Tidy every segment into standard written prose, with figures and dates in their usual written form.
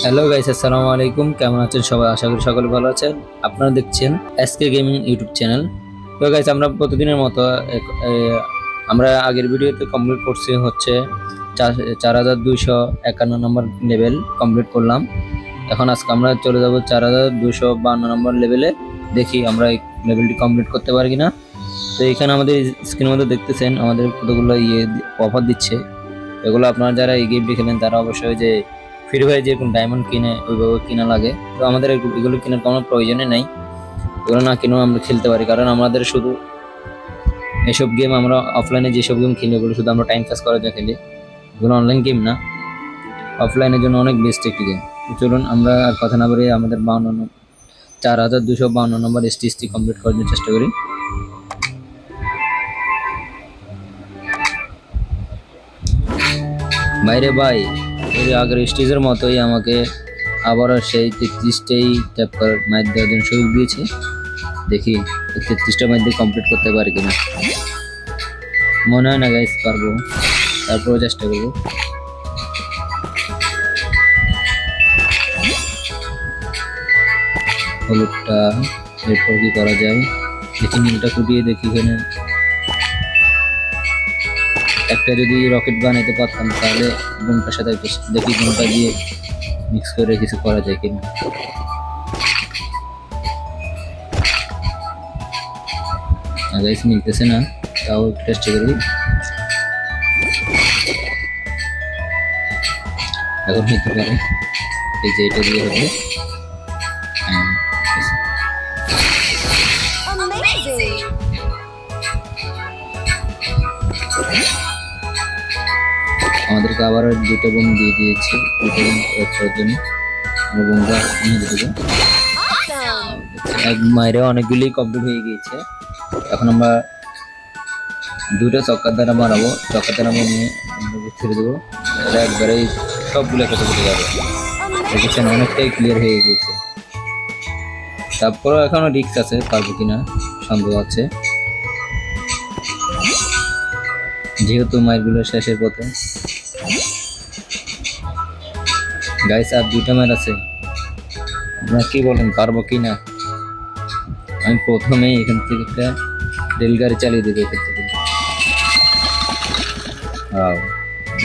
Hello guys, আসসালামু আলাইকুম। কেমন আছেন সবাই? আশা করি সকলে ভালো আছেন। আপনারা দেখছেন এসকে গেমিং ইউটিউব চ্যানেল। তো গাইস, আমরা প্রতিদিনের মতো আমরা আগের ভিডিওতে কমপ্লিট করছি হচ্ছে 4251 নম্বর লেভেল কমপ্লিট করলাম। এখন আজকে আমরা চলে যাব 4252 নম্বর লেভেলে। দেখি আমরা এই লেভেলটি কমপ্লিট করতে পারি কিনা। তো এখানে আমাদের স্ক্রিনের মধ্যে দেখতেছেন আমাদের কতগুলো অফার দিচ্ছে। এগুলো আপনারা যারা এই গেমটি খেলেন তারা অবশ্যই যে ফ্রি ফায়ার যেরকম ডায়মন্ড কিনে ওইভাবে কিনা লাগে, তো আমাদের এগুলো কেনার কোনো প্রয়োজনই নাই। এগুলো না কিনেও আমরা খেলতে পারি, কারণ আমাদের শুধু এসব গেম আমরা অফলাইনে যেসব গেম খেলি ওগুলো শুধু আমরা টাইম পাস করার জন্য খেলি। এগুলো অনলাইন গেম না, অফলাইনের জন্য অনেক বেস্ট একটি গেম। চলুন আমরা আর কথা না বলে আমাদের 4252 নম্বর এসটি কমপ্লিট করার জন্য চেষ্টা করি। বাইরে ভাই, এর আগের স্টেজের মতোই আমাকে আবারও সেই 33টাই ট্যাপ করার ম্যাচ দেওয়ার জন্য সুযোগ দিয়েছে। দেখি 33টা ম্যাচ দিয়ে কমপ্লিট করতে পারি কিনা। মনে হয় না গাইস পারবো, তারপরেও চেষ্টা করবো। হলুদটা এরপর কি করা যায় দেখি, নীলটা ফুটিয়ে দেখি। এখানে একটা যদি রকেট বানাইতে পারতাম তাহলে বোনটার সাথে দেখি বোনটা দিয়ে মিক্স করে কিছু করা যায় কিনা। গাইস মিলতেছে না, তাও চেষ্টা করি। এখন হইতে পারে, এই যে এটা দিয়ে হবে। আমাদেরকে আবার দুটো বোম দিয়ে দিয়েছে, দুটো বোম করার জন্য আমরা বোমটা নিয়ে দেবো। এক মাইরে অনেকগুলি কমপ্লিট হয়ে গিয়েছে। এখন আমরা দুটো চক্কার দ্বারা মারাবো, চক্কার দ্বারা নিয়ে ছেড়ে দেবো। এটা একবারেই সবগুলো কেটে কেটে যাবে। দেখেছেন অনেকটাই ক্লিয়ার হয়ে গিয়েছে। তারপরেও এখনো রিস্ক আছে, পারবো কিনা সন্দেহ আছে, যেহেতু মাইরগুলো শেষের পথে। গাইস আর দুইটা মাইর আছে, আপনারা কি বলেন পারবো কিনা? আমি প্রথমেই এখান থেকে একটা রেলগাড়ি চালিয়ে দেবো এখান থেকে।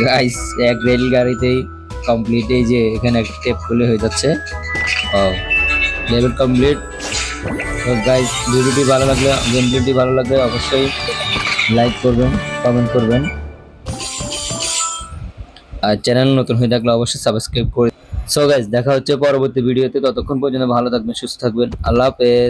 গাইস এক রেলগাড়িতেই কমপ্লিট, এই যে এখানে একটা টেপ খুলে হয়ে যাচ্ছে। Level complete. তো গাইস ভিডিওটি ভালো লাগলে, গেমটি ভালো লাগলে অবশ্যই লাইক করবেন, কমেন্ট করবেন, আর চ্যানেল নতুন হয়ে থাকলে অবশ্যই সাবস্ক্রাইব করে। সো গাইস দেখা হচ্ছে পরবর্তী ভিডিওতে, ততক্ষণ পর্যন্ত ভালো থাকবেন, সুস্থ থাকবেন। আল্লাহ হাফেজ।